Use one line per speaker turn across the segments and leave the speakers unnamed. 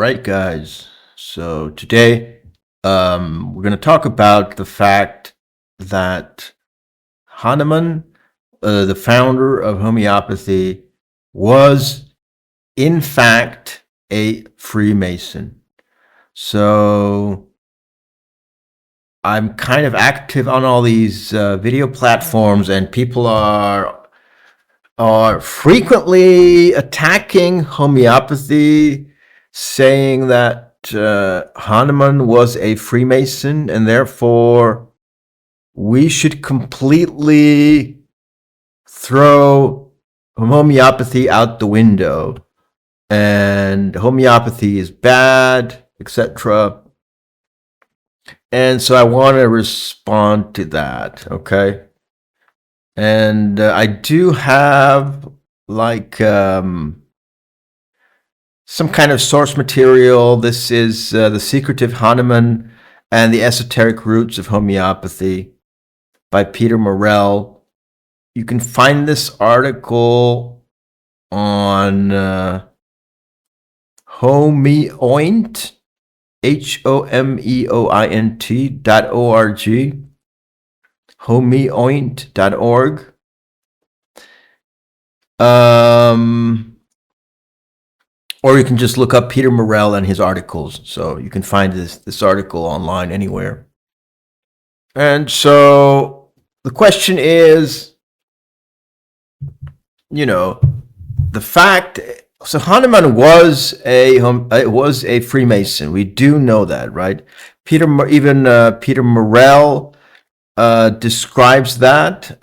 right, guys. So today, we're going to talk about the fact that Hahnemann, the founder of homeopathy, was in fact a Freemason. So I'm kind of active on all these video platforms, and people are frequently attacking homeopathy, saying that Hahnemann was a Freemason, and therefore we should completely throw homeopathy out the window, and homeopathy is bad, etc. And so I want to respond to that, okay? And I do have like some kind of source material. This is The Secretive Hahnemann and the Esoteric Roots of Homeopathy by Peter Morell. You can find this article on homeoint, homeoint.org. homeoint.org. Or you can just look up Peter Morell and his articles. So you can find this article online anywhere. And so the question is, the fact. So Hahnemann was a Freemason. We do know that, right? Peter Morell describes that.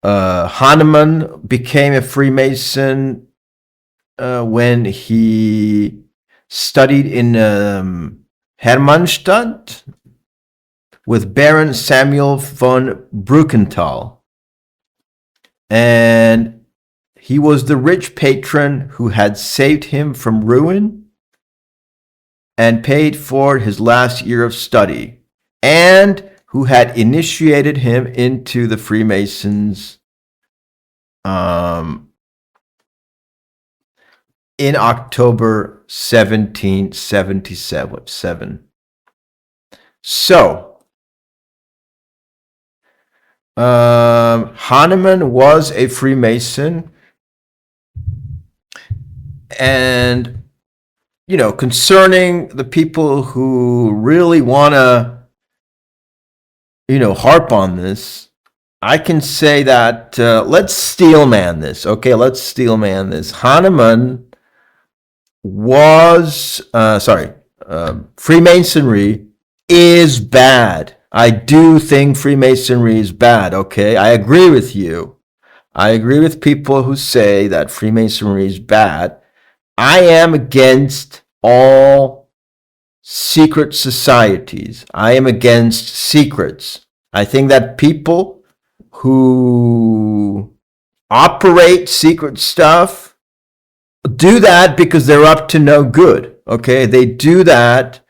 Hahnemann became a Freemason when he studied in Hermannstadt with Baron Samuel von Bruckenthal. And he was the rich patron who had saved him from ruin and paid for his last year of study, and who had initiated him into the Freemasons in October 1777. So, Hahnemann was a Freemason, and concerning the people who really want to harp on this, I can say that let's steelman this. Okay, let's steelman this. Hahnemann was Freemasonry is bad. I do think Freemasonry is bad. Okay, I agree with you. I agree with people who say that Freemasonry is bad. I am against all secret societies. I am against secrets. I think that people who operate secret stuff do that because they're up to no good. Okay, they do that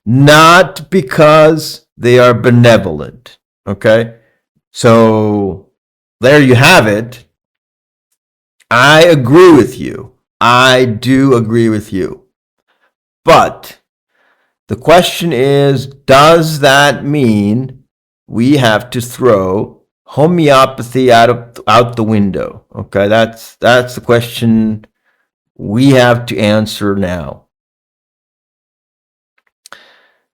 not because they are benevolent. Okay, so there you have it. I agree with you. I do agree with you. But the question is, does that mean we have to throw homeopathy out the window? Okay, that's the question we have to answer now.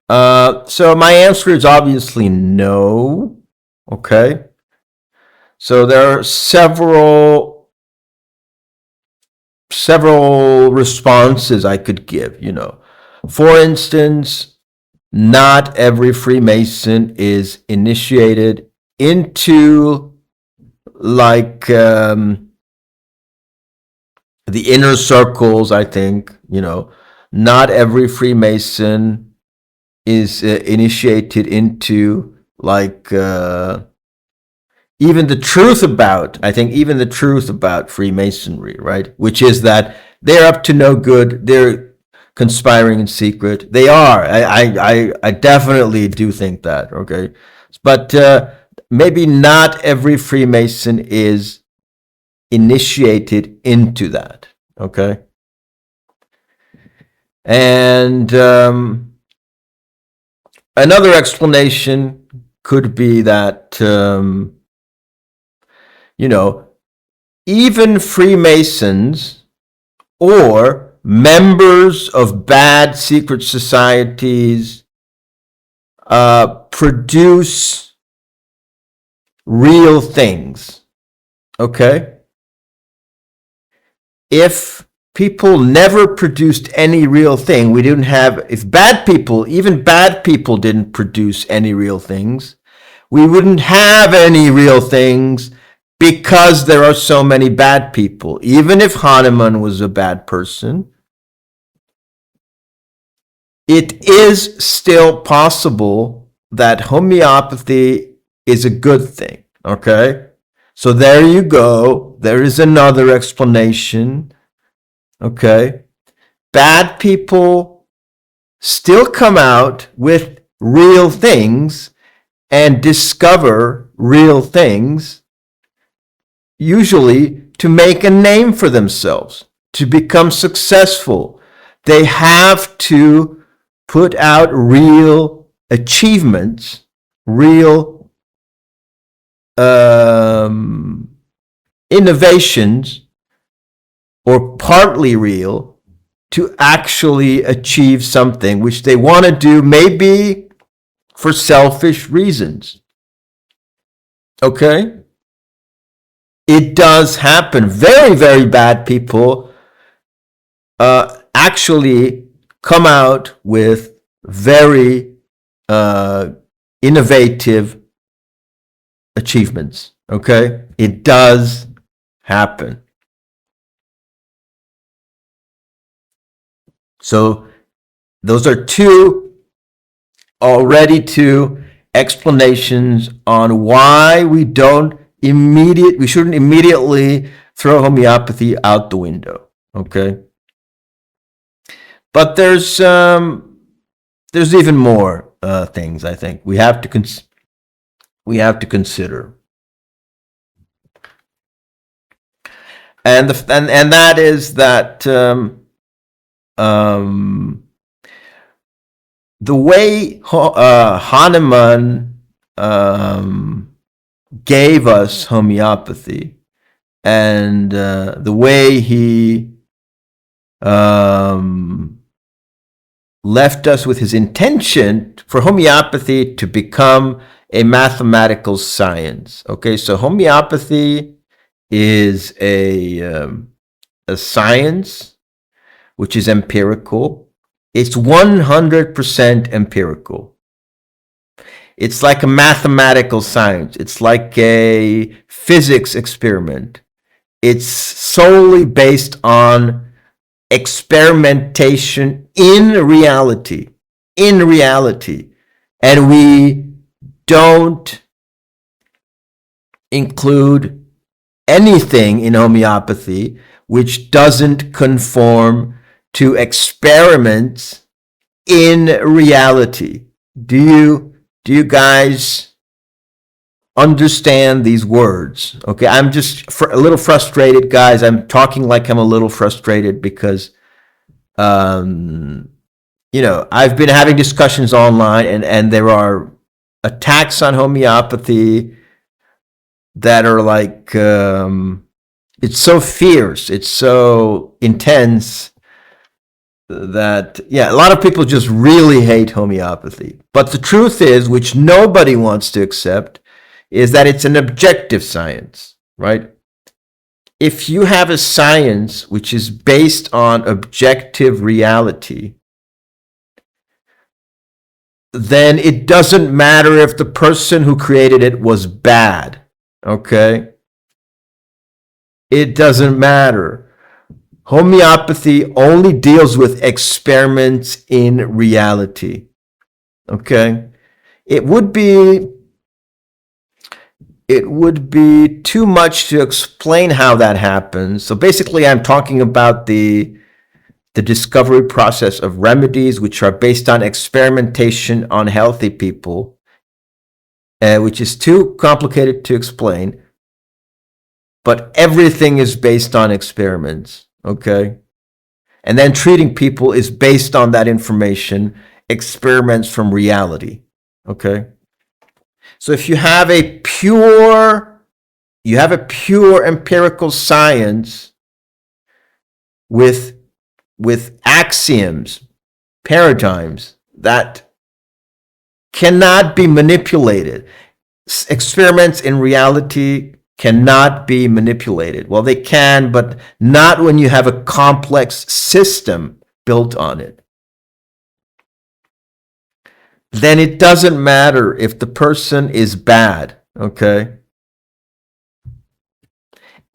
So my answer is obviously no. Okay, so there are several responses I could give. For instance, not every Freemason is initiated into the inner circles. I think not every Freemason is initiated into even the truth about Freemasonry, right? Which is that they're up to no good. They're conspiring in secret. They are. I definitely do think that. Okay, but maybe not every Freemason is initiated into that. Okay, And another explanation could be that, even Freemasons or members of bad secret societies produce real things. Okay? If people never produced any real thing, if even bad people didn't produce any real things, we wouldn't have any real things because there are so many bad people. Even if Hahnemann was a bad person, it is still possible that homeopathy is a good thing. Okay? So there you go. There is another explanation. Okay? Bad people still come out with real things and discover real things, usually to make a name for themselves, to become successful. They have to put out real achievements, real innovations, or partly real, to actually achieve something which they want to do, maybe for selfish reasons. Okay? It does happen. Very, very bad people actually come out with very innovative achievements. Okay? It does happen. So those are two explanations on why we shouldn't immediately throw homeopathy out the window. Okay? But there's even more things I think we have to consider, and that is that the way Hahnemann gave us homeopathy, and the way he left us with his intention for homeopathy to become a mathematical science. Okay, so homeopathy is a science which is empirical. It's 100% empirical. It's like a mathematical science. It's like a physics experiment. It's solely based on experimentation in reality. And we don't include anything in homeopathy which doesn't conform to experiments in reality. Do you guys understand these words? Okay, I'm just a little frustrated, guys. I'm talking like I'm a little frustrated because, I've been having discussions online, and there are attacks on homeopathy that are like, it's so fierce, it's so intense that, a lot of people just really hate homeopathy. But the truth is, which nobody wants to accept, is that it's an objective science, right? If you have a science which is based on objective reality, then it doesn't matter if the person who created it was bad, okay? It doesn't matter. Homeopathy only deals with experiments in reality, okay? It would be too much to explain how that happens. So basically, I'm talking about the discovery process of remedies which are based on experimentation on healthy people, which is too complicated to explain. But everything is based on experiments, okay? And then treating people is based on that information, experiments from reality. Okay? So if you have a pure empirical science with axioms, paradigms that cannot be manipulated. Experiments in reality cannot be manipulated. Well, they can, but not when you have a complex system built on it. Then it doesn't matter if the person is bad, okay?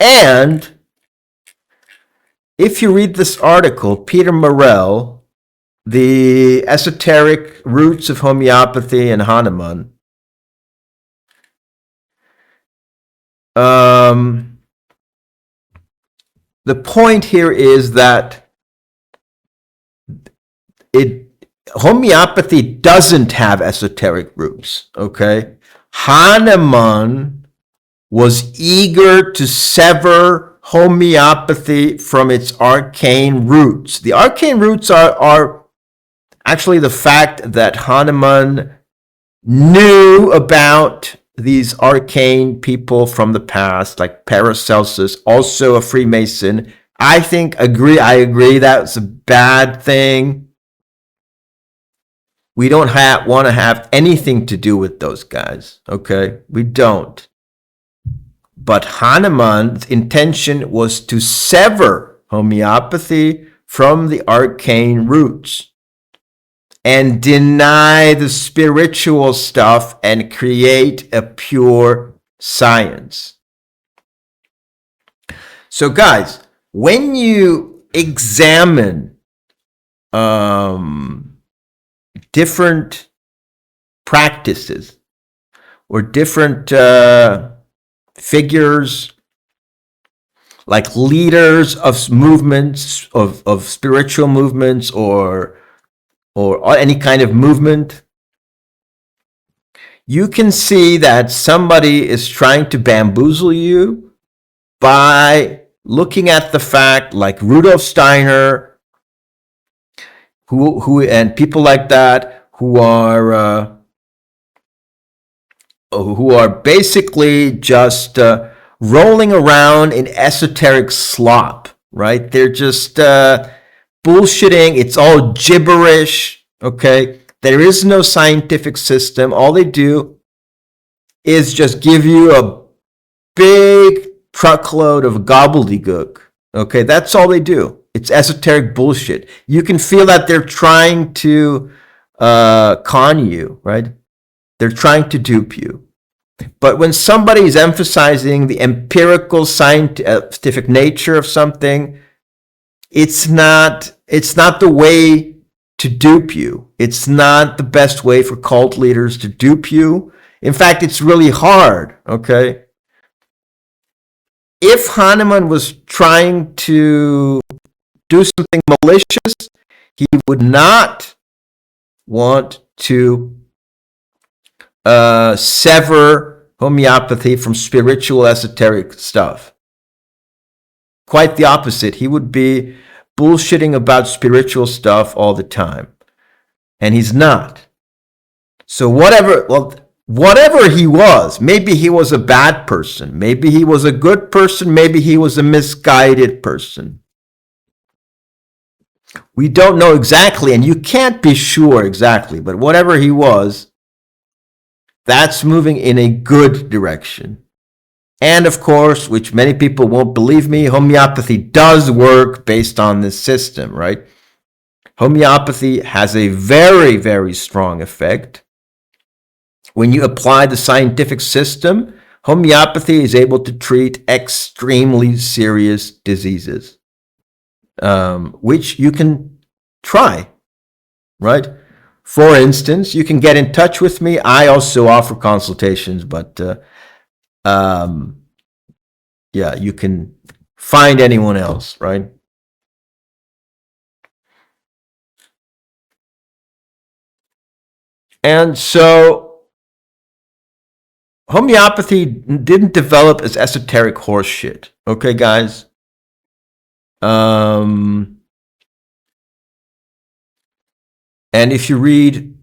And if you read this article, Peter Morell, The Esoteric Roots of Homeopathy and Hahnemann, the point here is that homeopathy doesn't have esoteric roots, okay? Hahnemann was eager to sever homeopathy from its arcane roots. The arcane roots are actually the fact that Hahnemann knew about these arcane people from the past, like Paracelsus, also a Freemason. I agree that's a bad thing. We don't want to have anything to do with those guys, okay? We don't. But Hahnemann's intention was to sever homeopathy from the arcane roots and deny the spiritual stuff and create a pure science. So guys, when you examine different practices or different figures, like leaders of movements, of spiritual movements or any kind of movement, you can see that somebody is trying to bamboozle you by looking at the fact, like Rudolf Steiner, who and people like that, who are basically just rolling around in esoteric slop, right? They're just bullshitting. It's all gibberish, okay? There is no scientific system. All they do is just give you a big truckload of gobbledygook, okay? That's all they do. It's esoteric bullshit. You can feel that they're trying to con you, right? They're trying to dupe you. But when somebody is emphasizing the empirical scientific nature of something, it's not the way to dupe you. It's not the best way for cult leaders to dupe you. In fact, it's really hard, okay? If Hahnemann was trying to do something malicious, he would not want to sever homeopathy from spiritual esoteric stuff. Quite the opposite. He would be bullshitting about spiritual stuff all the time. And he's not. So whatever he was, maybe he was a bad person, maybe he was a good person, maybe he was a misguided person. We don't know exactly, and you can't be sure exactly, but whatever he was, that's moving in a good direction. And of course, which many people won't believe me, homeopathy does work based on this system, right? Homeopathy has a very, very strong effect. When you apply the scientific system, homeopathy is able to treat extremely serious diseases, which you can try, right? For instance, you can get in touch with me. I also offer consultations, but you can find anyone else, right? And so homeopathy didn't develop as esoteric horseshit, okay, guys? And if you read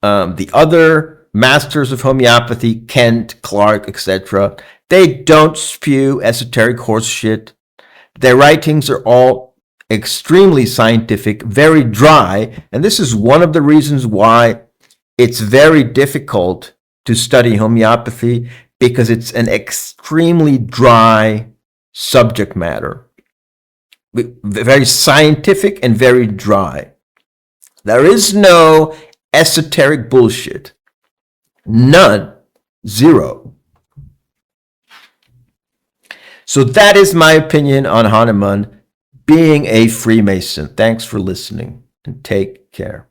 the other masters of homeopathy, Kent, Clark, etc., they don't spew esoteric horse shit. Their writings are all extremely scientific, very dry, and this is one of the reasons why it's very difficult to study homeopathy, because it's an extremely dry subject matter. Very scientific and very dry. There is no esoteric bullshit. None. Zero. So that is my opinion on Hahnemann being a Freemason. Thanks for listening and take care.